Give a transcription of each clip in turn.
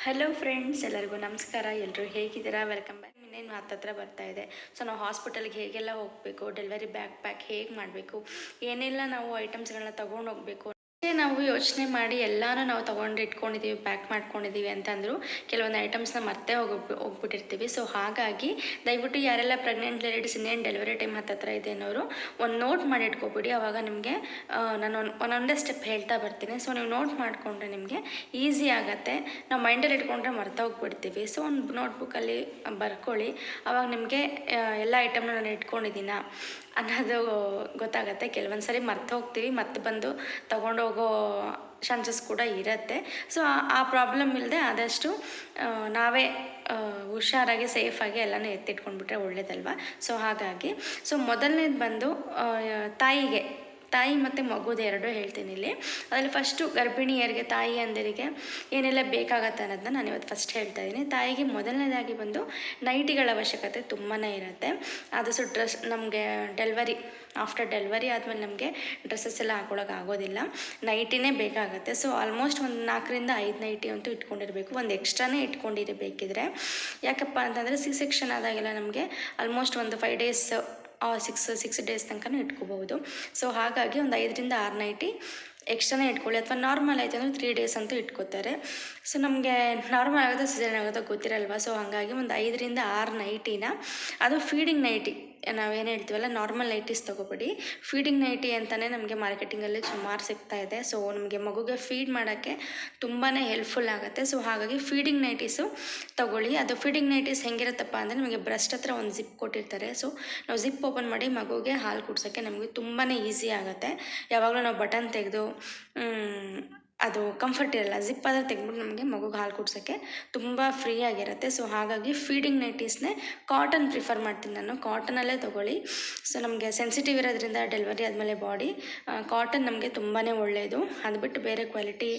Hello friends, ಎಲ್ಲರಿಗೂ ನಮಸ್ಕಾರ. ಎಲ್ಲರೂ ಹೇಗಿದ್ದೀರಾ? Welcome back. ಇನ್ನೇನು ಹತ್ತತ್ರ ಬರ್ತಾ ಇದೆ. ಸೊ ನಾವು ಹಾಸ್ಪಿಟಲ್ಗೆ ಹೇಗೆಲ್ಲ ಹೋಗಬೇಕು, ಡೆಲಿವರಿ ಬ್ಯಾಗ್ ಪ್ಯಾಕ್ ಹೇಗೆ ಮಾಡಬೇಕು, ಏನೆಲ್ಲ ನಾವು ಐಟಮ್ಸ್ಗಳನ್ನ ತೊಗೊಂಡು ಹೋಗಬೇಕು, ನಾವು ಯೋಚನೆ ಮಾಡಿ ಎಲ್ಲಾನು ನಾವು ತೊಗೊಂಡು ಇಟ್ಕೊಂಡಿದ್ದೀವಿ, ಪ್ಯಾಕ್ ಮಾಡ್ಕೊಂಡಿದ್ದೀವಿ ಅಂತಂದ್ರು ಕೆಲವೊಂದು ಐಟಮ್ಸ್ನ ಮರ್ತೇ ಹೋಗ್ಬಿಟ್ಟಿರ್ತೀವಿ. ಸೊ ಹಾಗಾಗಿ ದಯವಿಟ್ಟು ಯಾರೆಲ್ಲ ಪ್ರೆಗ್ನೆಂಟ್ ಲೇಡೀಸ್ ಇನ್ನೇನು ಡೆಲಿವರಿ ಟೈಮ್ ಹತ್ತತ್ರ ಇದೆ ಅನ್ನೋರು ಒಂದು ನೋಟ್ ಮಾಡಿ ಇಟ್ಕೊಬಿಡಿ. ಆವಾಗ ನಿಮಗೆ ನಾನು ಒಂದೊಂದೇ ಸ್ಟೆಪ್ ಹೇಳ್ತಾ ಬರ್ತೀನಿ. ಸೊ ನೀವು ನೋಟ್ ಮಾಡಿಕೊಂಡ್ರೆ ನಿಮಗೆ ಈಸಿ ಆಗುತ್ತೆ. ನಾವು ಮೈಂಡಲ್ಲಿ ಇಟ್ಕೊಂಡ್ರೆ ಮರ್ತಾ ಹೋಗ್ಬಿಡ್ತೀವಿ. ಸೊ ಒಂದು ನೋಟ್ಬುಕ್ಕಲ್ಲಿ ಬರ್ಕೊಳ್ಳಿ. ಆವಾಗ ನಿಮಗೆ ಎಲ್ಲ ಐಟಮ್ನ ನಾನು ಇಟ್ಕೊಂಡಿದ್ದೀನ ಅನ್ನೋದು ಗೊತ್ತಾಗುತ್ತೆ. ಕೆಲವೊಂದು ಸರಿ ಮರ್ತು ಹೋಗ್ತೀವಿ, ಮತ್ತೆ ಬಂದು ತೊಗೊಂಡೋಗೋ ಚಾನ್ಸಸ್ ಕೂಡ ಇರುತ್ತೆ. ಸೊ ಆ ಪ್ರಾಬ್ಲಮ್ ಇಲ್ಲದೆ ಆದಷ್ಟು ನಾವೇ ಹುಷಾರಾಗಿ ಸೇಫಾಗಿ ಎಲ್ಲನೂ ಎತ್ತಿಟ್ಕೊಂಡ್ಬಿಟ್ರೆ ಒಳ್ಳೇದಲ್ವ. ಸೊ ಹಾಗಾಗಿ ಮೊದಲನೇದು ಬಂದು ತಾಯಿ ಮತ್ತು ಮಗುದು ಎರಡೂ ಹೇಳ್ತೀನಿ ಇಲ್ಲಿ. ಅದರಲ್ಲಿ ಫಸ್ಟು ಗರ್ಭಿಣಿಯರಿಗೆ, ತಾಯಿ ಅಂದರಿಗೆ ಏನೆಲ್ಲ ಬೇಕಾಗತ್ತೆ ಅನ್ನೋದನ್ನ ನಾನು ಇವತ್ತು ಫಸ್ಟ್ ಹೇಳ್ತಾ ಇದ್ದೀನಿ. ತಾಯಿಗೆ ಮೊದಲನೇದಾಗಿ ಬಂದು ನೈಟಿಗಳ ಅವಶ್ಯಕತೆ ತುಂಬಾ ಇರುತ್ತೆ. ಆದಷ್ಟು ಡ್ರೆಸ್ ನಮಗೆ ಆಫ್ಟರ್ ಡೆಲಿವರಿ ಆದಮೇಲೆ ನಮಗೆ ಡ್ರೆಸ್ಸಸ್ ಎಲ್ಲ ಆಗೋದಿಲ್ಲ, ನೈಟಿನೇ ಬೇಕಾಗುತ್ತೆ. ಸೊ ಆಲ್ಮೋಸ್ಟ್ ಒಂದು 4ರಿಂದ 5 ನೈಟಿ ಅಂತೂ ಇಟ್ಕೊಂಡಿರಬೇಕು. ಒಂದು ಎಕ್ಸ್ಟ್ರಾನೇ ಇಟ್ಕೊಂಡಿರಬೇಕಿದ್ರೆ. ಯಾಕಪ್ಪ ಅಂತಂದರೆ ಸೆಕ್ಷನ್ ಆದಾಗೆಲ್ಲ ನಮಗೆ ಆಲ್ಮೋಸ್ಟ್ ಒಂದು 5 ಡೇಸ್ 6 ಡೇಸ್ ತನಕ ಇಟ್ಕೋಬಹುದು. ಸೊ ಹಾಗಾಗಿ ಒಂದು 5ರಿಂದ 6 ನೈಟಿ ಎಕ್ಸ್ಟ್ರಾನೇ ಇಟ್ಕೊಳ್ಳಿ. ಅಥವಾ ನಾರ್ಮಲ್ ಆಯಿತು ಅಂದರೆ 3 ಡೇಸ್ ಅಂತೂ ಇಟ್ಕೋತಾರೆ. ಸೊ ನಮಗೆ ನಾರ್ಮಲ್ ಆಗುತ್ತೋ ಸಿಸೇರಿಯನ್ ಆಗುತ್ತೋ ಗೊತ್ತಿರಲ್ವ. ಸೊ ಹಾಗಾಗಿ ಒಂದು 5ರಿಂದ 6 ನೈಟಿನ, ಅದು ಫೀಡಿಂಗ್ ನೈಟಿ ನಾವೇನು ಹೇಳ್ತೀವಲ್ಲ, ನಾರ್ಮಲ್ ನೈಟೀಸ್ ತೊಗೋಬೇಡಿ. ಫೀಡಿಂಗ್ ನೈಟಿ ಅಂತಲೇ ನಮಗೆ ಮಾರ್ಕೆಟಿಂಗಲ್ಲಿ ಸುಮಾರು ಸಿಗ್ತಾ ಇದೆ. ಸೊ ನಮಗೆ ಮಗುಗೆ ಫೀಡ್ ಮಾಡೋಕ್ಕೆ ತುಂಬಾ ಹೆಲ್ಪ್ಫುಲ್ ಆಗುತ್ತೆ. ಸೊ ಹಾಗಾಗಿ ಫೀಡಿಂಗ್ ನೈಟೀಸು ತೊಗೊಳ್ಳಿ. ಅದು ಫೀಡಿಂಗ್ ನೈಟೀಸ್ ಹೆಂಗಿರುತ್ತಪ್ಪ ಅಂದರೆ ನಮಗೆ ಬ್ರೆಸ್ಟ್ ಹತ್ರ ಒಂದು ಜಿಪ್ ಕೊಟ್ಟಿರ್ತಾರೆ. ಸೊ ನಾವು ಜಿಪ್ ಓಪನ್ ಮಾಡಿ ಮಗುಗೆ ಹಾಲು ಕುಡ್ಸೋಕ್ಕೆ ನಮಗೆ ತುಂಬಾ ಈಸಿ ಆಗುತ್ತೆ. ಯಾವಾಗಲೂ ನಾವು ಬಟನ್ ತೆಗೆದು ಅದು ಕಂಫರ್ಟ್ ಇರಲ್ಲ. ಜಿಪ್ ಆದರೆ ತೆಗೆದ್ಬಿಟ್ಟು ನಮಗೆ ಮಗುಗೆ ಹಾಲು ಕುಡ್ಸೋಕ್ಕೆ ತುಂಬ ಫ್ರೀ ಆಗಿರುತ್ತೆ. ಸೊ ಹಾಗಾಗಿ ಫೀಡಿಂಗ್ ನೈಟೀಸ್ನೇ ಕಾಟನ್ ಪ್ರಿಫರ್ ಮಾಡ್ತೀನಿ ನಾನು. ಕಾಟನಲ್ಲೇ ತೊಗೊಳ್ಳಿ. ಸೊ ನಮಗೆ ಸೆನ್ಸಿಟಿವ್ ಇರೋದ್ರಿಂದ ಡೆಲಿವರಿ ಆದಮೇಲೆ ಬಾಡಿ, ಕಾಟನ್ ನಮಗೆ ತುಂಬಾ ಒಳ್ಳೆಯದು. ಅದು ಬಿಟ್ಟು ಬೇರೆ ಕ್ವಾಲಿಟಿ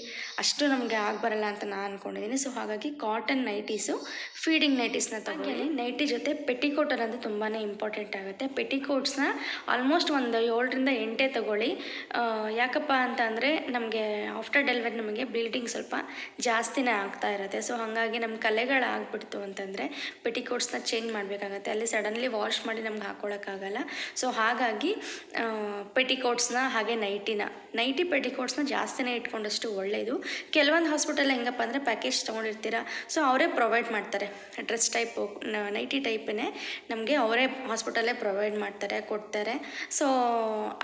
ಅಷ್ಟು ನಮಗೆ ಆಗಬರಲ್ಲ ಅಂತ ನಾನು ಅಂದ್ಕೊಂಡಿದ್ದೀನಿ. ಸೊ ಹಾಗಾಗಿ ಕಾಟನ್ ನೈಟೀಸು, ಫೀಡಿಂಗ್ ನೈಟೀಸ್ನ ತೊಗೊಳ್ಳಿ. ನೈಟಿ ಜೊತೆ ಪೆಟಿಕೋಟ್ ಅನ್ನೋದು ತುಂಬಾ ಇಂಪಾರ್ಟೆಂಟ್ ಆಗುತ್ತೆ. ಪೆಟಿಕೋಟ್ಸ್ನ ಆಲ್ಮೋಸ್ಟ್ ಒಂದು 7ರಿಂದ 8 ತೊಗೊಳ್ಳಿ. ಯಾಕಪ್ಪ ಅಂತ ಅಂದರೆ ನಮಗೆ ಆಫ್ಟರ್ ಡೆಲಿವರಿ ನಮಗೆ ಬ್ಲೀಡಿಂಗ್ ಸ್ವಲ್ಪ ಜಾಸ್ತಿನೇ ಆಗ್ತಾ ಇರುತ್ತೆ. ಸೊ ಹಾಗಾಗಿ ನಮ್ಮ ಕಲೆಗಳಾಗ್ಬಿಡ್ತು ಅಂತಂದರೆ ಪೆಟಿಕೋಟ್ಸ್ನ ಚೇಂಜ್ ಮಾಡಬೇಕಾಗತ್ತೆ. ಅಲ್ಲಿ ಸಡನ್ಲಿ ವಾಶ್ ಮಾಡಿ ನಮ್ಗೆ ಹಾಕ್ಕೊಳ್ಳೋಕ್ಕಾಗಲ್ಲ. ಸೊ ಹಾಗಾಗಿ ಪೆಟಿಕೋಟ್ಸ್ನ, ಹಾಗೆ ನೈಟಿ ಪೆಟಿಕೋಟ್ಸ್ನ ಜಾಸ್ತಿನೇ ಇಟ್ಕೊಂಡಷ್ಟು ಒಳ್ಳೆಯದು. ಕೆಲವೊಂದು ಹಾಸ್ಪಿಟಲ್ ಹೆಂಗಪ್ಪ ಅಂದರೆ ಪ್ಯಾಕೇಜ್ ತೊಗೊಂಡಿರ್ತೀರ. ಸೊ ಅವರೇ ಪ್ರೊವೈಡ್ ಮಾಡ್ತಾರೆ. ಡ್ರೆಸ್ ಟೈಪು ನೈಟಿ ಟೈಪೇ ನಮಗೆ ಅವರೇ ಹಾಸ್ಪಿಟಲ್ಲೇ ಪ್ರೊವೈಡ್ ಕೊಡ್ತಾರೆ. ಸೊ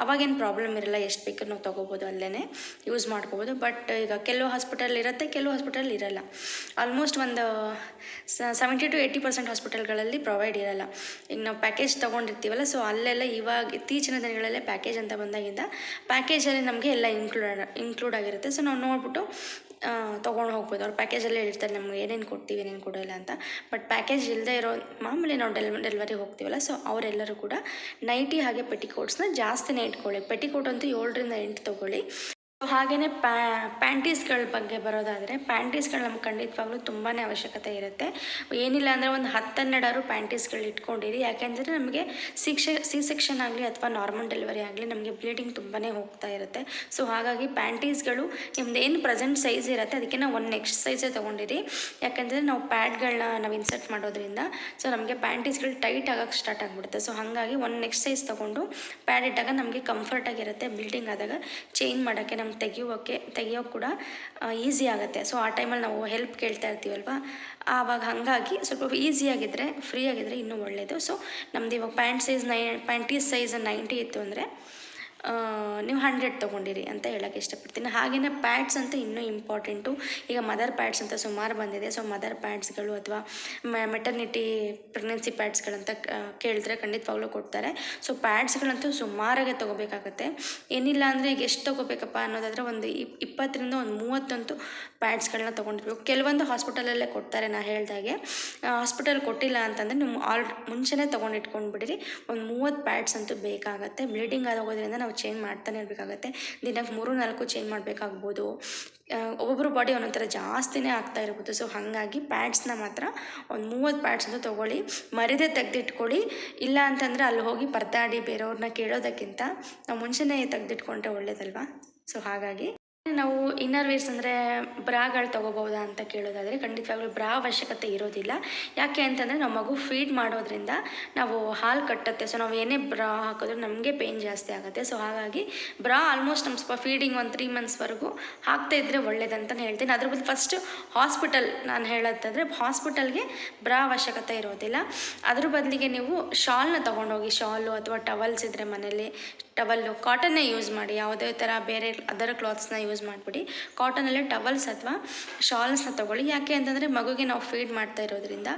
ಅವಾಗೇನು ಪ್ರಾಬ್ಲಮ್ ಇರಲ್ಲ, ಎಷ್ಟು ಬೇಕು ನಾವು ತೊಗೋಬೋದು, ಅಲ್ಲೇ ಯೂಸ್ ಮಾಡ್ಕೋಬೋದು. ಬಟ್ ಈಗ ಕೆಲವು ಹಾಸ್ಪಿಟಲ್ ಇರುತ್ತೆ, ಕೆಲವು ಹಾಸ್ಪಿಟಲ್ ಇರಲ್ಲ. ಆಲ್ಮೋಸ್ಟ್ ಒಂದು 70 to 80% ಹಾಸ್ಪಿಟಲ್ಗಳಲ್ಲಿ ಪ್ರೊವೈಡ್ ಇರಲ್ಲ. ಈಗ ನಾವು ಪ್ಯಾಕೇಜ್ ತೊಗೊಂಡಿರ್ತೀವಲ್ಲ, ಸೊ ಅಲ್ಲೆಲ್ಲ ಇವಾಗ ಇತ್ತೀಚಿನ ದಿನಗಳಲ್ಲೇ ಪ್ಯಾಕೇಜ್ ಅಂತ ಬಂದಾಗಿಂದ ಪ್ಯಾಕೇಜಲ್ಲಿ ನಮಗೆ ಎಲ್ಲ ಇನ್ಕ್ಲೂಡ್ ಆಗಿರುತ್ತೆ. ಸೊ ನಾವು ನೋಡ್ಬಿಟ್ಟು ತೊಗೊಂಡು ಹೋಗ್ಬೋದು. ಅವ್ರು ಪ್ಯಾಕೇಜಲ್ಲೇ ಹೇಳ್ತಾರೆ ನಮ್ಗೆ ಏನೇನು ಕೊಡ್ತೀವಿ, ಏನೇನು ಕೊಡೋಲ್ಲ ಅಂತ. ಬಟ್ ಪ್ಯಾಕೇಜ್ ಇಲ್ಲದೆ ಇರೋ ಮಾಮೂಲಿ ನಾವು ಡೆಲಿವರಿ ಹೋಗ್ತೀವಲ್ಲ, ಸೊ ಅವರೆಲ್ಲರೂ ಕೂಡ ನೈಟಿ ಹಾಗೆ ಪೆಟಿಕೋಟ್ಸ್ನ ಜಾಸ್ತಿನೇ ಇಟ್ಕೊಳ್ಳಿ. ಪೆಟಿಕೋಟ್ ಅಂತೂ 7ರಿಂದ 8 ತೊಗೊಳ್ಳಿ. ಹಾಗೆಯೇ ಪ್ಯಾಂಟೀಸ್ಗಳ ಬಗ್ಗೆ ಬರೋದಾದರೆ, ಪ್ಯಾಂಟೀಸ್ಗಳು ನಮ್ಗೆ ಖಂಡಿತವಾಗ್ಲೂ ತುಂಬಾ ಅವಶ್ಯಕತೆ ಇರುತ್ತೆ. ಏನಿಲ್ಲ ಅಂದರೆ ಒಂದು 10-12 ಪ್ಯಾಂಟೀಸ್ಗಳು ಇಟ್ಕೊಂಡಿರಿ. ಯಾಕೆಂದರೆ ನಮಗೆ ಸೆಕ್ಷನ್ ಆಗಲಿ ಅಥವಾ ನಾರ್ಮಲ್ ಡೆಲಿವರಿ ಆಗಲಿ ನಮಗೆ ಬ್ಲೀಡಿಂಗ್ ತುಂಬಾ ಹೋಗ್ತಾ ಇರುತ್ತೆ. ಸೊ ಹಾಗಾಗಿ ಪ್ಯಾಂಟೀಸ್ಗಳು ನಿಮ್ದು ಏನು ಪ್ರೆಸೆಂಟ್ ಸೈಜ್ ಇರುತ್ತೆ ಅದಕ್ಕೆ ನಾವು ಒಂದು ನೆಕ್ಸ್ಟ್ ಸೈಜೇ ತೊಗೊಂಡಿರಿ. ಯಾಕೆಂದರೆ ನಾವು ಪ್ಯಾಡ್ಗಳನ್ನ ನಾವು ಇನ್ಸರ್ಟ್ ಮಾಡೋದ್ರಿಂದ ಸೊ ನಮಗೆ ಪ್ಯಾಂಟೀಸ್ಗಳು ಟೈಟ್ ಆಗೋಕ್ಕೆ ಸ್ಟಾರ್ಟ್ ಆಗಿಬಿಡುತ್ತೆ. ಸೊ ಹಾಗಾಗಿ ಒಂದು ನೆಕ್ಸ್ಟ್ ಸೈಜ್ ತೊಗೊಂಡು ಪ್ಯಾಡ್ ಇಟ್ಟಾಗ ನಮಗೆ ಕಂಫರ್ಟಾಗಿರುತ್ತೆ. ಬ್ಲೀಡಿಂಗ್ ಆದಾಗ ಚೇಂಜ್ ಮಾಡೋಕ್ಕೆ, ನಮ್ಗೆ ತೆಗಿಯೋಕ್ಕೆ ಕೂಡ ಈಸಿ ಆಗುತ್ತೆ. ಸೊ ಆ ಟೈಮಲ್ಲಿ ನಾವು ಹೆಲ್ಪ್ ಕೇಳ್ತಾ ಇರ್ತೀವಲ್ವ, ಆವಾಗ ಹಾಗಾಗಿ ಸ್ವಲ್ಪ ಈಸಿಯಾಗಿದ್ದರೆ, ಫ್ರೀ ಆಗಿದ್ದರೆ ಇನ್ನೂ ಒಳ್ಳೆಯದು. ಸೊ ನಮ್ದು ಇವಾಗ ಪ್ಯಾಂಟೀಸ್ ಸೈಜ್ 90 ಇತ್ತು ಅಂದರೆ ನೀವು 100 ತೊಗೊಂಡಿರಿ ಅಂತ ಹೇಳೋಕ್ಕೆ ಇಷ್ಟಪಡ್ತೀನಿ. ಹಾಗೆಯೇ ಪ್ಯಾಡ್ಸ್ ಅಂತ ಇನ್ನೂ ಇಂಪಾರ್ಟೆಂಟು. ಈಗ ಮದರ್ ಪ್ಯಾಡ್ಸ್ ಅಂತ ಸುಮಾರು ಬಂದಿದೆ. ಸೊ ಮದರ್ ಪ್ಯಾಡ್ಸ್ಗಳು ಅಥವಾ ಮೆಟರ್ನಿಟಿ ಪ್ರೆಗ್ನೆನ್ಸಿ ಪ್ಯಾಡ್ಸ್ಗಳಂತ ಕೇಳಿದ್ರೆ ಖಂಡಿತವಾಗ್ಲೂ ಕೊಡ್ತಾರೆ. ಸೊ ಪ್ಯಾಡ್ಸ್ಗಳಂತೂ ಸುಮಾರಾಗೆ ತೊಗೋಬೇಕಾಗತ್ತೆ. ಏನಿಲ್ಲ ಅಂದರೆ ಈಗ ಎಷ್ಟು ತೊಗೋಬೇಕಪ್ಪ ಅನ್ನೋದಾದರೆ ಒಂದು 20ರಿಂದ ಒಂದು 30 ಅಂತೂ ಪ್ಯಾಡ್ಸ್ಗಳನ್ನ ತೊಗೊಂಡಿರ್ಬೇಕು. ಕೆಲವೊಂದು ಹಾಸ್ಪಿಟಲಲ್ಲೇ ಕೊಡ್ತಾರೆ. ನಾನು ಹೇಳ್ದಾಗೆ ಹಾಸ್ಪಿಟಲ್ ಕೊಟ್ಟಿಲ್ಲ ಅಂತಂದರೆ ನೀವು ಮುಂಚೆನೇ ತೊಗೊಂಡಿಟ್ಕೊಂಡ್ಬಿಡಿರಿ. ಒಂದು 30 ಪ್ಯಾಡ್ಸ್ ಅಂತೂ ಬೇಕಾಗುತ್ತೆ. ಬ್ಲೀಡಿಂಗ್ ಆಗೋದ್ರಿಂದ ನಾವು ಚೇಂಜ್ ಮಾಡ್ತಾನೆ ಇರಬೇಕಾಗತ್ತೆ. ದಿನಕ್ಕೆ 3-4 ಚೇಂಜ್ ಮಾಡಬೇಕಾಗ್ಬೋದು. ಒಬ್ಬೊಬ್ಬರು ಬಾಡಿ ಒಂದೊಂಥರ ಜಾಸ್ತಿನೇ ಆಗ್ತಾ ಇರ್ಬೋದು. ಸೊ ಹಾಗಾಗಿ ಪ್ಯಾಡ್ಸ್ನ ಮಾತ್ರ ಒಂದು 30 ಪ್ಯಾಡ್ಸ್ ಅಂತೂ ತೊಗೊಳ್ಳಿ. ಮರಿದೇ ತೆಗೆದಿಟ್ಕೊಳ್ಳಿ. ಇಲ್ಲ ಅಂತಂದರೆ ಅಲ್ಲಿ ಹೋಗಿ ಪರದಾಡಿ ಬೇರೆಯವ್ರನ್ನ ಕೇಳೋದಕ್ಕಿಂತ ನಾವು ಮುಂಚೆನೇ ತೆಗೆದಿಟ್ಕೊಂಡ್ರೆ ಒಳ್ಳೇದಲ್ವಾ. ಸೊ ಹಾಗಾಗಿ ನಾವು ಇನ್ನರ್ ವೇರ್ಸ್ ಅಂದರೆ ಬ್ರಾಗಳು ತೊಗೋಬೋದಾ ಅಂತ ಕೇಳೋದಾದರೆ ಖಂಡಿತವಾಗ್ಲೂ ಬ್ರಾ ಅವಶ್ಯಕತೆ ಇರೋದಿಲ್ಲ. ಯಾಕೆ ಅಂತಂದರೆ ನಾವು ಮಗು ಫೀಡ್ ಮಾಡೋದ್ರಿಂದ ನಾವು ಹಾಲು ಕಟ್ಟುತ್ತೆ. ಸೊ ನಾವು ಏನೇ ಬ್ರಾ ಹಾಕಿದ್ರೂ ನಮಗೆ ಪೇಯ್ನ್ ಜಾಸ್ತಿ ಆಗುತ್ತೆ. ಸೊ ಹಾಗಾಗಿ ಬ್ರಾ ಆಲ್ಮೋಸ್ಟ್ ನಮ್ಮ ಸ್ವಲ್ಪ ಫೀಡಿಂಗ್ ಒಂದು 3 ಮಂತ್ಸ್ವರೆಗೂ ಹಾಕ್ತಾ ಇದ್ದರೆ ಒಳ್ಳೇದಂತಲೇ ಹೇಳ್ತೀನಿ. ಅದ್ರ ಬದಲು ಫಸ್ಟು ಹಾಸ್ಪಿಟಲ್ ನಾನು ಹೇಳೋದಾದರೆ ಹಾಸ್ಪಿಟಲ್ಗೆ ಬ್ರಾ ಅವಶ್ಯಕತೆ ಇರೋದಿಲ್ಲ. ಅದ್ರ ಬದಲಿಗೆ ನೀವು ಶಾಲ್ನ ತೊಗೊಂಡೋಗಿ, ಶಾಲು ಅಥವಾ ಟವಲ್ಸ್ ಇದ್ದರೆ ಮನೇಲಿ ಟವಲ್ಲು ಕಾಟನ್ನೇ ಯೂಸ್ ಮಾಡಿ. ಯಾವುದೇ ಥರ ಬೇರೆ ಅದರ್ ಕ್ಲಾತ್ಸ್ನ ಯೂಸ್ ಮಾಡಿಬಿಡಿ. ಕಾಟನಲ್ಲೇ ಟವಲ್ಸ್ ಅಥವಾ ಶಾಲ್ಸ್ನ ತೊಗೊಳ್ಳಿ. ಯಾಕೆ ಅಂತಂದರೆ ಮಗುಗೆ ನಾವು ಫೀಡ್ ಮಾಡ್ತಾ ಇರೋದ್ರಿಂದ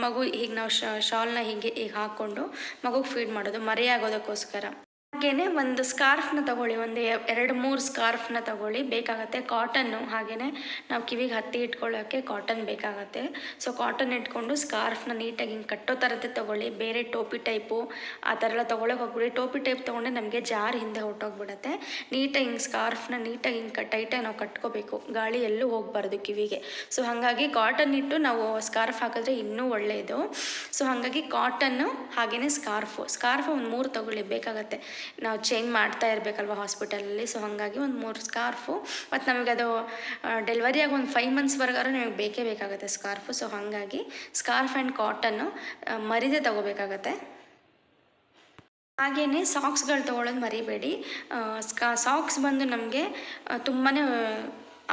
ಮಗು ಹೀಗೆ ನಾವು ಶಾಲ್ನ ಹೀಗೆ ಹಾಕ್ಕೊಂಡು ಮಗುಗೆ ಫೀಡ್ ಮಾಡೋದು ಮರೆಯಾಗೋದಕ್ಕೋಸ್ಕರ. ಹಾಗೆಯೇ ಒಂದು ಸ್ಕಾರ್ಫ್ನ ತೊಗೊಳ್ಳಿ, ಒಂದು 2-3 ಸ್ಕಾರ್ಫ್ನ ತೊಗೊಳ್ಳಿ, ಬೇಕಾಗುತ್ತೆ. ಕಾಟನ್ನು ಹಾಗೆಯೇ ನಾವು ಕಿವಿಗೆ ಹತ್ತಿ ಇಟ್ಕೊಳ್ಳೋಕ್ಕೆ ಕಾಟನ್ ಬೇಕಾಗತ್ತೆ. ಸೊ ಕಾಟನ್ ಇಟ್ಕೊಂಡು ಸ್ಕಾರ್ಫ್ನ ನೀಟಾಗಿ ಹಿಂಗೆ ಕಟ್ಟೋ ಥರದ್ದೇ ತೊಗೊಳ್ಳಿ. ಬೇರೆ ಟೋಪಿ ಟೈಪು ಆ ಥರ ಎಲ್ಲ ತೊಗೊಳಕ್ಕೆ ಹೋಗ್ಬಿಡಿ. ಟೋಪಿ ಟೈಪ್ ತೊಗೊಂಡ್ರೆ ನಮಗೆ ಜಾರ್ ಹಿಂದೆ ಹೊರಟೋಗ್ಬಿಡುತ್ತೆ. ನೀಟಾಗಿ ಹಿಂಗೆ ಸ್ಕಾರ್ಫ್ನ ನೀಟಾಗಿ ಹಿಂಗೆ ಟೈಟಾಗಿ ನಾವು ಕಟ್ಕೋಬೇಕು, ಗಾಳಿ ಎಲ್ಲೂ ಹೋಗಬಾರ್ದು ಕಿವಿಗೆ. ಸೊ ಹಾಗಾಗಿ ಕಾಟನ್ ಇಟ್ಟು ನಾವು ಸ್ಕಾರ್ಫ್ ಹಾಕಿದ್ರೆ ಇನ್ನೂ ಒಳ್ಳೆಯದು. ಸೊ ಹಾಗಾಗಿ ಕಾಟನ್ನು ಹಾಗೆಯೇ ಸ್ಕಾರ್ಫು ಒಂದು 3 ತೊಗೊಳ್ಳಿ, ಬೇಕಾಗತ್ತೆ. ನಾವು ಚೇಂಜ್ ಮಾಡ್ತಾ ಇರಬೇಕಲ್ವ ಹಾಸ್ಪಿಟಲಲ್ಲಿ. ಸೊ ಹಾಗಾಗಿ ಒಂದು 3 ಸ್ಕಾರ್ಫು, ಮತ್ತು ನಮಗೆ ಅದು ಡೆಲಿವರಿ ಆಗಿ ಒಂದು 5 ಮಂತ್ಸ್ವರೆಗಾದ್ರೂ ನಿಮಗೆ ಬೇಕೇ ಬೇಕಾಗುತ್ತೆ ಸ್ಕಾರ್ಫು. ಸೊ ಹಾಗಾಗಿ ಸ್ಕಾರ್ಫ್ ಆ್ಯಂಡ್ ಕಾಟನ್ನು ಮರಿದೇ ತೊಗೋಬೇಕಾಗತ್ತೆ. ಹಾಗೆಯೇ ಸಾಕ್ಸ್ಗಳು ತೊಗೊಳ್ಳೋದು ಮರಿಬೇಡಿ. ಸಾಕ್ಸ್ ಬಂದು ನಮಗೆ ತುಂಬಾ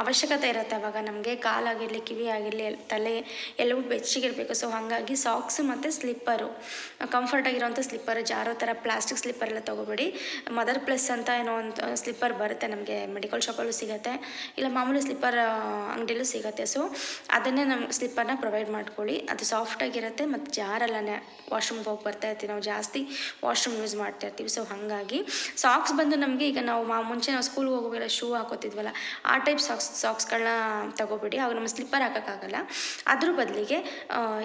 ಅವಶ್ಯಕತೆ ಇರುತ್ತೆ. ಅವಾಗ ನಮಗೆ ಕಾಲಾಗಿರಲಿ, ಕಿವಿ ಆಗಿರಲಿ, ತಲೆ ಎಲ್ಲವೂ ಬೆಚ್ಚಗಿರಬೇಕು. ಸೊ ಹಾಗಾಗಿ ಸಾಕ್ಸು ಮತ್ತು ಸ್ಲಿಪ್ಪರು, ಕಂಫರ್ಟಾಗಿರೋಂಥ ಸ್ಲಿಪ್ಪರು, ಜಾರೋ ಥರ ಪ್ಲಾಸ್ಟಿಕ್ ಸ್ಲಿಪ್ಪರ್ ಎಲ್ಲ ತೊಗೋಬೇಡಿ. ಮದರ್ ಪ್ಲಸ್ ಅಂತ ಏನೋ ಒಂದು ಸ್ಲಿಪ್ಪರ್ ಬರುತ್ತೆ, ನಮಗೆ ಮೆಡಿಕಲ್ ಶಾಪಲ್ಲೂ ಸಿಗುತ್ತೆ, ಇಲ್ಲ ಮಾಮೂಲಿ ಸ್ಲಿಪ್ಪರ್ ಅಂಗಡಿಲೂ ಸಿಗುತ್ತೆ. ಸೊ ಅದನ್ನೇ ನಮ್ಮ ಸ್ಲಿಪ್ಪರ್ನ ಪ್ರೊವೈಡ್ ಮಾಡ್ಕೊಳ್ಳಿ. ಅದು ಸಾಫ್ಟಾಗಿರುತ್ತೆ ಮತ್ತು ಜಾರಲ್ಲೇ. ವಾಶ್ರೂಮ್ಗೆ ಹೋಗಿ ಬರ್ತಾ ಇರ್ತೀವಿ, ನಾವು ಜಾಸ್ತಿ ವಾಶ್ರೂಮ್ ಯೂಸ್ ಮಾಡ್ತಾ ಇರ್ತೀವಿ. ಸೊ ಹಾಗಾಗಿ ಸಾಕ್ಸ್ ಬಂದು ನಮಗೆ ಈಗ ನಾವು ಮುಂಚೆ ನಾವು ಸ್ಕೂಲ್ಗೆ ಹೋಗೋವೆಲ್ಲ ಶೂ ಹಾಕೋತಿದ್ವಲ್ಲ, ಆ ಟೈಪ್ ಸಾಕ್ಸ್ಗಳನ್ನ ತಗೋಬಿಡಿ. ಅವಾಗ ನಮ್ಮ ಸ್ಲಿಪ್ಪರ್ ಹಾಕೋಕ್ಕಾಗಲ್ಲ. ಅದ್ರ ಬದಲಿಗೆ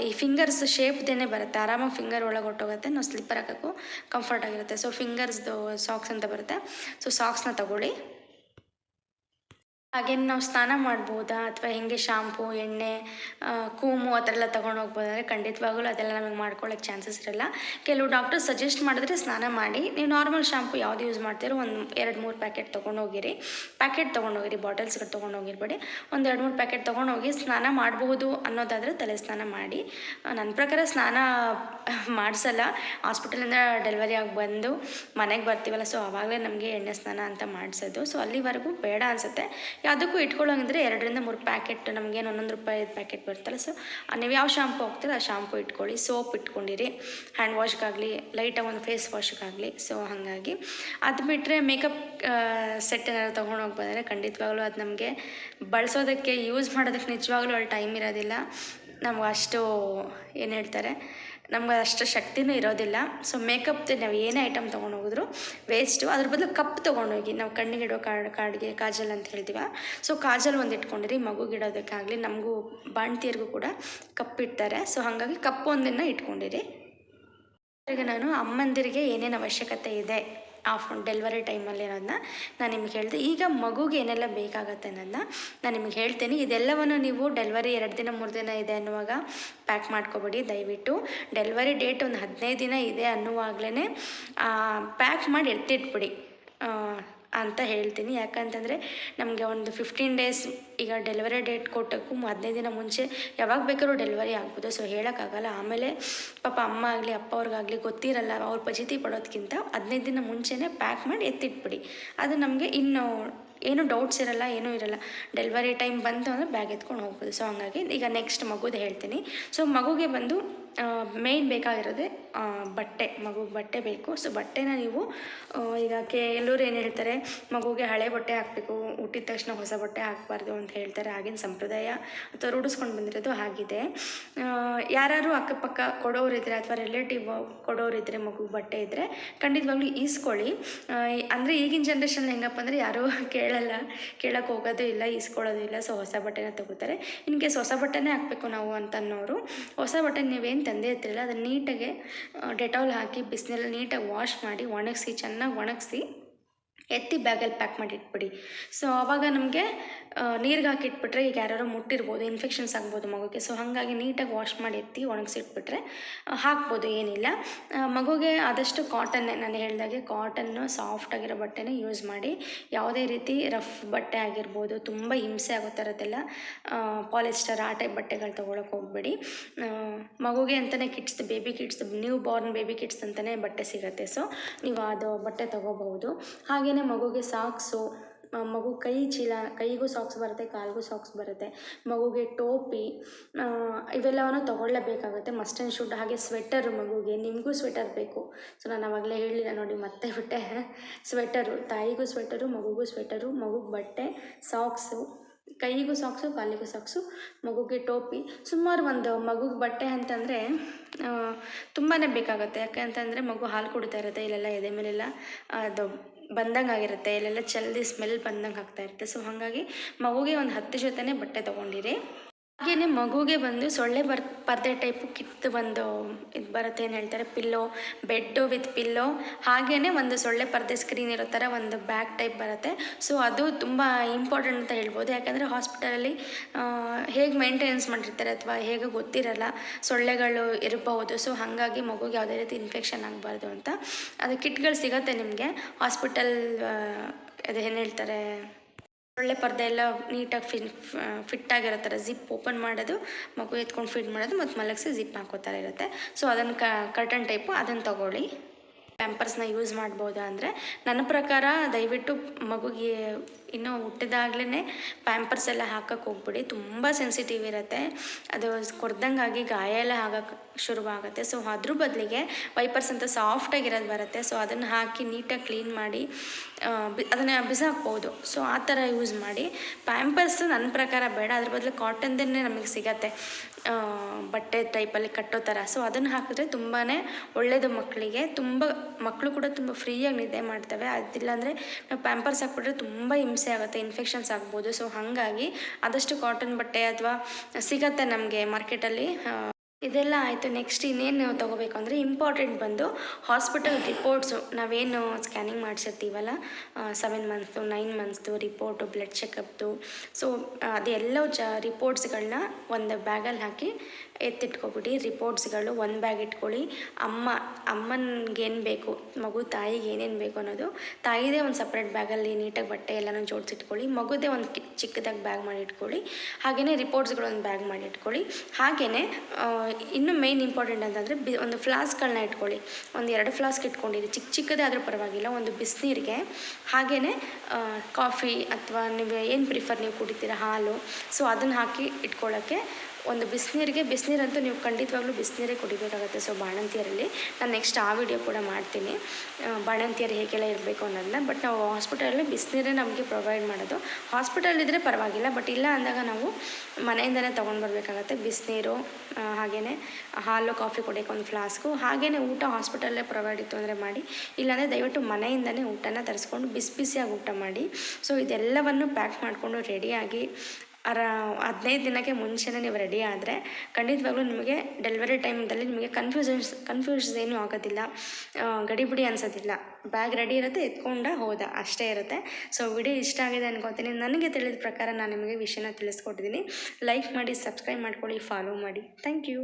ಈ ಫಿಂಗರ್ಸ್ ಶೇಪ್ದೇನೆ ಬರುತ್ತೆ, ಆರಾಮಾಗಿ ಫಿಂಗರ್ ಒಳಗೆ ಹೊಟ್ಟೋಗುತ್ತೆ, ನಾವು ಸ್ಲಿಪ್ಪರ್ ಹಾಕೋಕ್ಕೂ ಕಂಫರ್ಟ್ ಆಗಿರುತ್ತೆ. ಸೊ ಫಿಂಗರ್ಸ್ದು ಸಾಕ್ಸ್ ಅಂತ ಬರುತ್ತೆ. ಸೊ ಸಾಕ್ಸ್ನ ತಗೊಳ್ಳಿ. ಹಾಗೇನು ನಾವು ಸ್ನಾನ ಮಾಡ್ಬೋದಾ ಅಥವಾ ಹೆಂಗೆ ಶಾಂಪು, ಎಣ್ಣೆ, ಕೂಮು ಆ ಥರ ಎಲ್ಲ ತೊಗೊಂಡು ಹೋಗ್ಬೋದಂದರೆ ಖಂಡಿತವಾಗಲೂ ಅದೆಲ್ಲ ನಮಗೆ ಮಾಡ್ಕೊಳ್ಳೋಕ್ಕೆ ಚಾನ್ಸಸ್ ಇರಲ್ಲ. ಕೆಲವು ಡಾಕ್ಟರ್ ಸಜೆಸ್ಟ್ ಮಾಡಿದ್ರೆ ಸ್ನಾನ ಮಾಡಿ. ನೀವು ನಾರ್ಮಲ್ ಶಾಂಪು ಯಾವುದು ಯೂಸ್ ಮಾಡ್ತೀರೋ ಒಂದು 2-3 ಪ್ಯಾಕೆಟ್ ತೊಗೊಂಡೋಗಿರಿ. ಬಾಟಲ್ಸ್ಗಳು ತೊಗೊಂಡೋಗಿರ್ಬೇಡಿ. ಒಂದು 2-3 ಪ್ಯಾಕೆಟ್ ತೊಗೊಂಡೋಗಿ ಸ್ನಾನ ಮಾಡಬಹುದು ಅನ್ನೋದಾದರೆ ತಲೆ ಸ್ನಾನ ಮಾಡಿ. ನನ್ನ ಪ್ರಕಾರ ಸ್ನಾನ ಮಾಡಿಸಲ್ಲ. ಹಾಸ್ಪಿಟಲಿಂದ ಡೆಲಿವರಿ ಆಗಿ ಬಂದು ಮನೆಗೆ ಬರ್ತೀವಲ್ಲ, ಸೊ ಆವಾಗಲೇ ನಮಗೆ ಎಣ್ಣೆ ಸ್ನಾನ ಅಂತ ಮಾಡಿಸೋದು. ಸೊ ಅಲ್ಲಿವರೆಗೂ ಬೇಡ ಅನಿಸುತ್ತೆ. ಯಾವುದಕ್ಕೂ ಇಟ್ಕೊಳ್ಳೋಂಗಿದ್ರೆ 2-3 ಪ್ಯಾಕೆಟ್, ನಮಗೇನು ₹1 ಪ್ಯಾಕೆಟ್ ಬರ್ತಲ್ಲ. ಸೊ ನೀವು ಯಾವ ಶಾಂಪು ಹೋಗ್ತೀರ ಆ ಶಾಂಪು ಇಟ್ಕೊಳ್ಳಿ. ಸೋಪ್ ಇಟ್ಕೊಂಡಿರಿ, ಹ್ಯಾಂಡ್ ವಾಶ್ಗಾಗಲಿ, ಲೈಟಾಗಿ ಒಂದು ಫೇಸ್ ವಾಶ್ಗಾಗಲಿ. ಸೊ ಹಾಗಾಗಿ ಅದು ಬಿಟ್ಟರೆ ಮೇಕಪ್ ಸೆಟ್ ಏನಾದ್ರು ತೊಗೊಂಡು ಹೋಗ್ಬೋದಂದರೆ ಖಂಡಿತವಾಗ್ಲೂ ಅದು ನಮಗೆ ಬಳಸೋದಕ್ಕೆ, ಯೂಸ್ ಮಾಡೋದಕ್ಕೆ ನಿಜವಾಗ್ಲೂ ಅಲ್ಲಿ ಟೈಮ್ ಇರೋದಿಲ್ಲ. ನಮ್ಗೆ ಅಷ್ಟು ಏನು ಹೇಳ್ತಾರೆ, ನಮ್ಗೆ ಅಷ್ಟು ಶಕ್ತಿನೂ ಇರೋದಿಲ್ಲ. ಸೊ ಮೇಕಪ್ದು ನಾವು ಏನೇ ಐಟಮ್ ತೊಗೊಂಡು ಹೋಗಿದ್ರು ವೇಸ್ಟು. ಅದ್ರ ಬದಲು ಕಪ್ ತೊಗೊಂಡೋಗಿ, ನಾವು ಕಣ್ಣಿಗಿಡೋ ಕಾಡಿಗೆ ಕಾಜಲ್ ಅಂತ ಹೇಳ್ತೀವ. ಸೊ ಕಾಜಲ್ ಒಂದು ಇಟ್ಕೊಂಡಿರಿ, ಮಗುಗಿಡೋದಕ್ಕಾಗಲಿ, ನಮಗೂ ಬಾಣ್ತಿಯರಿಗೂ ಕೂಡ ಕಪ್ ಇಡ್ತಾರೆ. ಸೊ ಹಾಗಾಗಿ ಕಪ್ ಒಂದನ್ನು ಇಟ್ಕೊಂಡಿರಿ. ಈಗ ನಾನು ಅಮ್ಮಂದಿರಿಗೆ ಏನೇನು ಅವಶ್ಯಕತೆ ಇದೆ ಡೆಲಿವರಿ ಟೈಮಲ್ಲಿ ಅನ್ನೋದನ್ನ ನಾನು ನಿಮ್ಗೆ ಹೇಳಿದೆ. ಈಗ ಮಗುಗೆ ಏನೆಲ್ಲ ಬೇಕಾಗತ್ತೆ ಅನ್ನೋದನ್ನ ನಾನು ನಿಮಗೆ ಹೇಳ್ತೀನಿ. ಇದೆಲ್ಲವನ್ನು ನೀವು ಡೆಲಿವರಿ 2 ದಿನ 3 ದಿನ ಇದೆ ಅನ್ನುವಾಗ ಪ್ಯಾಕ್ ಮಾಡ್ಕೊಬೇಡಿ ದಯವಿಟ್ಟು. ಡೆಲಿವರಿ ಡೇಟ್ ಒಂದು 15 ದಿನ ಇದೆ ಅನ್ನುವಾಗಲೇ ಪ್ಯಾಕ್ ಮಾಡಿ ಎತ್ತಿಟ್ಬಿಡಿ ಅಂತ ಹೇಳ್ತೀನಿ. ಯಾಕಂತಂದರೆ ನಮಗೆ ಒಂದು 15 ಡೇಸ್, ಈಗ ಡೆಲಿವರಿ ಡೇಟ್ ಕೊಟ್ಟಕ್ಕೂ 15 ದಿನ ಮುಂಚೆ ಯಾವಾಗ ಬೇಕಾದ್ರೂ ಡೆಲಿವರಿ ಆಗ್ಬೋದು. ಸೊ ಹೇಳೋಕ್ಕಾಗಲ್ಲ. ಆಮೇಲೆ ಪಾಪ ಅಮ್ಮ ಆಗಲಿ ಅಪ್ಪ ಅವ್ರಿಗಾಗಲಿ ಗೊತ್ತಿರಲ್ಲ, ಅವ್ರು ಫಜಿತಿ ಪಡೋದಕ್ಕಿಂತ 15 ದಿನ ಮುಂಚೆನೇ ಪ್ಯಾಕ್ ಮಾಡಿ ಎತ್ತಿಟ್ಬಿಡಿ. ಅದು ನಮಗೆ ಇನ್ನೂ ಏನೂ ಡೌಟ್ಸ್ ಇರಲ್ಲ, ಏನೂ ಇರಲ್ಲ. ಡೆಲಿವರಿ ಟೈಮ್ ಬಂತು ಅಂದರೆ ಬ್ಯಾಗ್ ಎತ್ಕೊಂಡು ಹೋಗ್ಬೋದು. ಸೊ ಹಾಗಾಗಿ ಈಗ ನೆಕ್ಸ್ಟ್ ಮಗುದು ಹೇಳ್ತೀನಿ. ಸೊ ಮಗುಗೆ ಬಂದು ಮೇಯ್ನ್ ಬೇಕಾಗಿರೋದೆ ಬಟ್ಟೆ. ಮಗುಗೆ ಬಟ್ಟೆ ಬೇಕು. ಸೊ ಬಟ್ಟೆನ ನೀವು ಈಗ ಕೆಲವ್ರು ಏನು ಹೇಳ್ತಾರೆ, ಮಗುಗೆ ಹಳೆ ಬಟ್ಟೆ ಹಾಕಬೇಕು, ಹುಟ್ಟಿದ ತಕ್ಷಣ ಹೊಸ ಬಟ್ಟೆ ಹಾಕಬಾರ್ದು ಅಂತ ಹೇಳ್ತಾರೆ. ಆಗಿನ ಸಂಪ್ರದಾಯ ಅಥವಾ ರೂಢಿಸ್ಕೊಂಡು ಬಂದಿರೋದು ಆಗಿದೆ. ಯಾರು ಅಕ್ಕಪಕ್ಕ ಕೊಡೋರಿದ್ರೆ ಅಥವಾ ರಿಲೇಟಿವ್ ಕೊಡೋರಿದ್ದರೆ ಮಗುಗೆ ಬಟ್ಟೆ ಇದ್ದರೆ ಖಂಡಿತವಾಗ್ಲೂ ಈಸ್ಕೊಳ್ಳಿ. ಅಂದರೆ ಈಗಿನ ಜನ್ರೇಷನ್ ಹೆಂಗಪ್ಪ ಅಂದರೆ ಯಾರೂ ಕೇಳೋಕ್ಕೆ ಹೋಗೋದು ಇಲ್ಲ, ಈಸ್ಕೊಳ್ಳೋದು ಇಲ್ಲ. ಸೊ ಹೊಸ ಬಟ್ಟೆನ ತಗೋತಾರೆ. ಇನ್ ಕೇಸ್ ಹೊಸ ಬಟ್ಟೆನೇ ಹಾಕಬೇಕು ನಾವು ಅಂತನ್ನೋರು, ಹೊಸ ಬಟ್ಟೆ ನೀವೇನು ತಂದೆ ಇರ್ತಿರಲ್ಲ ಅದನ್ನು ನೀಟಾಗಿ ಡೆಟಾಲ್ ಹಾಕಿ ಬಿಸಿನಲ್ಲಿ ನೀಟಾಗಿ ವಾಶ್ ಮಾಡಿ ಚೆನ್ನಾಗಿ ಒಣಗಿಸಿ ಎತ್ತಿ ಬ್ಯಾಗಲ್ಲಿ ಪ್ಯಾಕ್ ಮಾಡಿ ಇಟ್ಬಿಡಿ. ಸೊ ಆವಾಗ ನಮಗೆ ನೀರಿಗೆ ಹಾಕಿಟ್ಬಿಟ್ರೆ ಈಗ ಯಾರು ಮುಟ್ಟಿರ್ಬೋದು, ಇನ್ಫೆಕ್ಷನ್ಸ್ ಆಗ್ಬೋದು ಮಗುಗೆ. ಸೊ ಹಾಗಾಗಿ ನೀಟಾಗಿ ವಾಶ್ ಮಾಡಿ ಎತ್ತಿ ಒಣಗಿಸಿಟ್ಬಿಟ್ರೆ ಹಾಕ್ಬೋದು, ಏನಿಲ್ಲ. ಮಗುಗೆ ಆದಷ್ಟು ಕಾಟನ್ನೇ, ನಾನು ಹೇಳಿದಾಗೆ ಕಾಟನ್ನು ಸಾಫ್ಟಾಗಿರೋ ಬಟ್ಟೆನೇ ಯೂಸ್ ಮಾಡಿ. ಯಾವುದೇ ರೀತಿ ರಫ್ ಬಟ್ಟೆ ಆಗಿರ್ಬೋದು, ತುಂಬ ಹಿಂಸೆ ಆಗೋ ಥರದ್ದೆಲ್ಲ ಪಾಲಿಸ್ಟರ್ ಆ ಟೈಪ್ ಬಟ್ಟೆಗಳು ತೊಗೊಳಕ್ಕೆ ಹೋಗಬೇಡಿ. ಮಗುಗೆ ಅಂತಲೇ kids, baby kids, new Born baby kids ಅಂತಲೇ ಬಟ್ಟೆ ಸಿಗುತ್ತೆ. ಸೊ ನೀವು ಅದು ಬಟ್ಟೆ ತೊಗೋಬಹುದು. ಹಾಗೆಯೇ ಮಗುಗೆ ಸಾಕ್ಸು, ಮಗು ಕೈ ಚೀಲ, ಕೈಗೂ ಸಾಕ್ಸ್ ಬರುತ್ತೆ, ಕಾಲಿಗೂ ಸಾಕ್ಸ್ ಬರುತ್ತೆ. ಮಗುಗೆ ಟೋಪಿ, ಇವೆಲ್ಲವನ್ನು ತೊಗೊಳ್ಳೇಬೇಕಾಗುತ್ತೆ, ಮಸ್ಟ್ ಆ್ಯಂಡ್ ಶುಡ್. ಹಾಗೆ ಸ್ವೆಟರು ಮಗುಗೆ, ನಿಮಗೂ ಸ್ವೆಟರ್ ಬೇಕು. ಸೊ ನಾನು ಆವಾಗಲೇ ಹೇಳಿಲ್ಲ ನೋಡಿ, ಮತ್ತೆ ಬಿಟ್ಟೆ. ಸ್ವೆಟರು, ತಾಯಿಗೂ ಸ್ವೆಟರು, ಮಗುಗೂ ಸ್ವೆಟರು, ಮಗುಗೆ ಬಟ್ಟೆ, ಸಾಕ್ಸು, ಕೈಗೂ ಸಾಕ್ಸು, ಕಾಲಿಗೂ ಸಾಕ್ಸು, ಮಗುಗೆ ಟೋಪಿ. ಸುಮಾರು ಒಂದು ಮಗುಗೆ ಬಟ್ಟೆ ಅಂತಂದರೆ ತುಂಬಾ ಬೇಕಾಗುತ್ತೆ. ಯಾಕೆ ಅಂತಂದರೆ ಮಗು ಹಾಲು ಕುಡಿತಾ ಇರುತ್ತೆ, ಇಲ್ಲೆಲ್ಲ ಎದೆ ಮೇಲೆಲ್ಲ ಅದು ಬಂದಂಗೆ ಆಗಿರುತ್ತೆ, ಇಲ್ಲೆಲ್ಲ ಜಲ್ದಿ ಸ್ಮೆಲ್ ಬಂದಂಗೆ ಆಗ್ತಾ ಇರುತ್ತೆ. ಸೊ ಹಾಗಾಗಿ ಮಗುಗೆ ಒಂದು 10 ಜೊತೆನೇ ಬಟ್ಟೆ ತೊಗೊಂಡಿರಿ. ಹಾಗೆಯೇ ಮಗುಗೆ ಬಂದು ಸೊಳ್ಳೆ ಪರ್ದೆ ಟೈಪು ಕಿತ್ತು ಒಂದು ಇದು ಬರುತ್ತೆ, ಏನು ಹೇಳ್ತಾರೆ, ಪಿಲ್ಲೋ, ಬೆಡ್ಡು ವಿತ್ ಪಿಲ್ಲೋ. ಹಾಗೆಯೇ ಒಂದು ಸೊಳ್ಳೆ ಪರ್ದೆ ಸ್ಕ್ರೀನ್ ಇರೋ ಥರ ಒಂದು ಬ್ಯಾಗ್ ಟೈಪ್ ಬರುತ್ತೆ. ಸೊ ಅದು ತುಂಬ ಇಂಪಾರ್ಟೆಂಟ್ ಅಂತ ಹೇಳ್ಬೋದು. ಯಾಕಂದರೆ ಹಾಸ್ಪಿಟಲಲ್ಲಿ ಹೇಗೆ ಮೇಂಟೆನೆನ್ಸ್ ಮಾಡಿರ್ತಾರೆ ಅಥವಾ ಹೇಗೆ ಗೊತ್ತಿರಲ್ಲ, ಸೊಳ್ಳೆಗಳು ಇರಬಹುದು. ಸೊ ಹಾಗಾಗಿ ಮಗುಗೆ ಯಾವುದೇ ರೀತಿ ಇನ್ಫೆಕ್ಷನ್ ಆಗಬಾರ್ದು ಅಂತ ಅದು ಕಿಟ್ಗಳು ಸಿಗುತ್ತೆ ನಿಮಗೆ ಹಾಸ್ಪಿಟಲ್. ಅದು ಏನು ಹೇಳ್ತಾರೆ, ಸೊಳ್ಳೆ ಪರ್ದೆ ಎಲ್ಲ ನೀಟಾಗಿ ಫಿಟ್ಟಾಗಿರೋ ಥರ ಜಿಪ್ ಓಪನ್ ಮಾಡೋದು, ಮಗು ಎತ್ಕೊಂಡು ಫಿಟ್ ಮಾಡೋದು ಮತ್ತು ಮಲಗಿಸಿ ಜಿಪ್ ಹಾಕೋ ಥರ ಇರುತ್ತೆ. ಸೊ ಅದನ್ನು ಕರ್ಟನ್ ಟೈಪು ಅದನ್ನು ತೊಗೊಳ್ಳಿ. ಪ್ಯಾಂಪರ್ಸ್ನ ಯೂಸ್ ಮಾಡ್ಬೋದಾ ಅಂದರೆ, ನನ್ನ ಪ್ರಕಾರ ದಯವಿಟ್ಟು ಮಗುಗೆ ಇನ್ನೂ ಹುಟ್ಟಿದಾಗ್ಲೇ ಪ್ಯಾಂಪರ್ಸ್ ಎಲ್ಲ ಹಾಕಕ್ಕೆ ಹೋಗ್ಬಿಡಿ. ತುಂಬ ಸೆನ್ಸಿಟಿವ್ ಇರುತ್ತೆ, ಅದು ಕೊರ್ದಂಗಾಗಿ ಗಾಯ ಎಲ್ಲ ಆಗಕ್ಕೆ ಶುರುವಾಗುತ್ತೆ. ಸೊ ಅದ್ರ ಬದಲಿಗೆ ವೈಪರ್ಸ್ ಅಂತ ಸಾಫ್ಟಾಗಿರೋದು ಬರುತ್ತೆ. ಸೊ ಅದನ್ನು ಹಾಕಿ ನೀಟಾಗಿ ಕ್ಲೀನ್ ಮಾಡಿ ಅದನ್ನು ಬಿಸಾಕ್ಬೋದು. ಸೊ ಆ ಥರ ಯೂಸ್ ಮಾಡಿ. ಪ್ಯಾಂಪರ್ಸ್ ನನ್ನ ಪ್ರಕಾರ ಬೇಡ, ಅದ್ರ ಬದಲು ಕಾಟನ್ದೇ ನಮಗೆ ಸಿಗತ್ತೆ ಬಟ್ಟೆ ಟೈಪಲ್ಲಿ ಕಟ್ಟೋ ಥರ. ಸೊ ಅದನ್ನು ಹಾಕಿದ್ರೆ ತುಂಬಾ ಒಳ್ಳೆಯದು ಮಕ್ಕಳಿಗೆ. ಮಕ್ಕಳು ಕೂಡ ತುಂಬ ಫ್ರೀಯಾಗಿ ನಿದ್ದೆ ಮಾಡ್ತವೆ. ಅದಿಲ್ಲಾಂದರೆ ನಾವು ಪ್ಯಾಂಪರ್ಸ್ ಹಾಕ್ಬಿಟ್ರೆ ತುಂಬ ಹಿಂಸೆ ಆಗುತ್ತೆ, ಇನ್ಫೆಕ್ಷನ್ಸ್ ಆಗ್ಬೋದು. ಸೊ ಹಾಗಾಗಿ ಆದಷ್ಟು ಕಾಟನ್ ಬಟ್ಟೆ ಅಥವಾ ಸಿಗತ್ತೆ ನಮಗೆ ಮಾರ್ಕೆಟಲ್ಲಿ. ಇದೆಲ್ಲ ಆಯಿತು. ನೆಕ್ಸ್ಟ್ ಇನ್ನೇನು ತೊಗೋಬೇಕು ಅಂದರೆ ಇಂಪಾರ್ಟೆಂಟ್ ಬಂದು ಹಾಸ್ಪಿಟಲ್ ರಿಪೋರ್ಟ್ಸು. ನಾವೇನು ಸ್ಕ್ಯಾನಿಂಗ್ ಮಾಡಿಸಿರ್ತೀವಲ್ಲ 7 ಮಂತ್ಸ್ದು 9 ಮಂತ್ಸ್ದು ರಿಪೋರ್ಟು, ಬ್ಲಡ್ ಚೆಕಪ್ದು. ಸೊ ಅದೆಲ್ಲವೂ ರಿಪೋರ್ಟ್ಸ್ಗಳನ್ನ ಒಂದು ಬ್ಯಾಗಲ್ಲಿ ಹಾಕಿ ಎತ್ತಿಟ್ಕೊಬಿಡಿ. ರಿಪೋರ್ಟ್ಸ್ಗಳು ಒಂದು ಬ್ಯಾಗ್ ಇಟ್ಕೊಳ್ಳಿ. ಅಮ್ಮನಿಗೇನು ಬೇಕು, ಮಗು ತಾಯಿಗೆ ಏನೇನು ಬೇಕು ಅನ್ನೋದು ತಾಯಿದೇ ಒಂದು ಸಪ್ರೇಟ್ ಬ್ಯಾಗಲ್ಲಿ ನೀಟಾಗಿ ಬಟ್ಟೆ ಎಲ್ಲನೂ ಜೋಡಿಸಿಟ್ಕೊಳ್ಳಿ. ಮಗುದೇ ಒಂದು ಚಿಕ್ಕದಾಗಿ ಬ್ಯಾಗ್ ಮಾಡಿ ಇಟ್ಕೊಳ್ಳಿ. ಹಾಗೆಯೇ ರಿಪೋರ್ಟ್ಸ್ಗಳು ಒಂದು ಬ್ಯಾಗ್ ಮಾಡಿ ಇಟ್ಕೊಳ್ಳಿ. ಹಾಗೆಯೇ ಇನ್ನೂ ಮೇಯ್ನ್ ಇಂಪಾರ್ಟೆಂಟ್ ಅಂತಂದರೆ ಒಂದು ಫ್ಲಾಸ್ಕ್ಗಳನ್ನ ಇಟ್ಕೊಳ್ಳಿ. ಒಂದು 2 ಫ್ಲಾಸ್ಕ್ ಇಟ್ಕೊಂಡಿರಿ, ಚಿಕ್ಕದೇ ಆದರೂ ಪರವಾಗಿಲ್ಲ. ಒಂದು ಬಿಸಿನೀರಿಗೆ, ಹಾಗೆಯೇ ಕಾಫಿ ಅಥವಾ ನೀವು ಏನು ಪ್ರಿಫರ್ ನೀವು ಕುಡಿತೀರ, ಹಾಲು. ಸೊ ಅದನ್ನು ಹಾಕಿ ಇಟ್ಕೊಳ್ಳೋಕ್ಕೆ ಒಂದು ಬಿಸಿನೀರಂತೂ ನೀವು ಖಂಡಿತವಾಗ್ಲೂ ಬಿಸಿನೀರೇ ಕುಡಿಬೇಕಾಗುತ್ತೆ. ಸೊ ಬಾಣಂತಿಯರಲ್ಲಿ ನಾನು ನೆಕ್ಸ್ಟ್ ಆ ವಿಡಿಯೋ ಕೂಡ ಮಾಡ್ತೀನಿ, ಬಾಣಂತಿಯರು ಹೇಗೆಲ್ಲ ಇರಬೇಕು ಅನ್ನೋದನ್ನ. ಬಟ್ ನಾವು ಹಾಸ್ಪಿಟಲಲ್ಲಿ ಬಿಸಿನೀರೇ ನಮಗೆ ಪ್ರೊವೈಡ್ ಮಾಡೋದು. ಹಾಸ್ಪಿಟಲ್ ಪರವಾಗಿಲ್ಲ, ಬಟ್ ಇಲ್ಲ ಅಂದಾಗ ನಾವು ಮನೆಯಿಂದನೇ ತೊಗೊಂಡು ಬರಬೇಕಾಗತ್ತೆ ಬಿಸಿನೀರು. ಹಾಗೆಯೇ ಹಾಲು, ಕಾಫಿ ಕುಡಿಯೋಕೆ ಒಂದು ಫ್ಲಾಸ್ಕು. ಹಾಗೆಯೇ ಊಟ ಹಾಸ್ಪಿಟಲ್ಲೇ ಪ್ರೊವೈಡ್ ಇತ್ತು ಅಂದರೆ ಮಾಡಿ, ಇಲ್ಲಾಂದರೆ ದಯವಿಟ್ಟು ಮನೆಯಿಂದನೇ ಊಟನ ತರಿಸ್ಕೊಂಡು ಬಿಸಿಯಾಗಿ ಊಟ ಮಾಡಿ. ಸೊ ಇದೆಲ್ಲವನ್ನು ಪ್ಯಾಕ್ ಮಾಡಿಕೊಂಡು ರೆಡಿಯಾಗಿ 15 ದಿನಕ್ಕೆ ಮುಂಚೆನೇ ನೀವು ರೆಡಿ ಆದರೆ ಖಂಡಿತವಾಗ್ಲೂ ನಿಮಗೆ ಡೆಲಿವರಿ ಟೈಮ್ದಲ್ಲಿ ನಿಮಗೆ ಕನ್ಫ್ಯೂಸ್ ಏನೂ ಆಗೋದಿಲ್ಲ, ಗಡಿಬಿಡಿ ಅನಿಸೋದಿಲ್ಲ. ಬ್ಯಾಗ್ ರೆಡಿ ಇರುತ್ತೆ, ಎತ್ಕೊಂಡ ಹೋದ ಅಷ್ಟೇ ಇರುತ್ತೆ. ಸೊ ವಿಡಿಯೋ ಇಷ್ಟ ಆಗಿದೆ ಅನ್ಕೋತೀನಿ. ನನಗೆ ತಿಳಿದ ಪ್ರಕಾರ ನಾನು ನಿಮಗೆ ವಿಷಯನ ತಿಳಿಸ್ಕೊಟ್ಟಿದ್ದೀನಿ. ಲೈಕ್ ಮಾಡಿ, ಸಬ್ಸ್ಕ್ರೈಬ್ ಮಾಡ್ಕೊಳ್ಳಿ, ಫಾಲೋ ಮಾಡಿ. Thank you.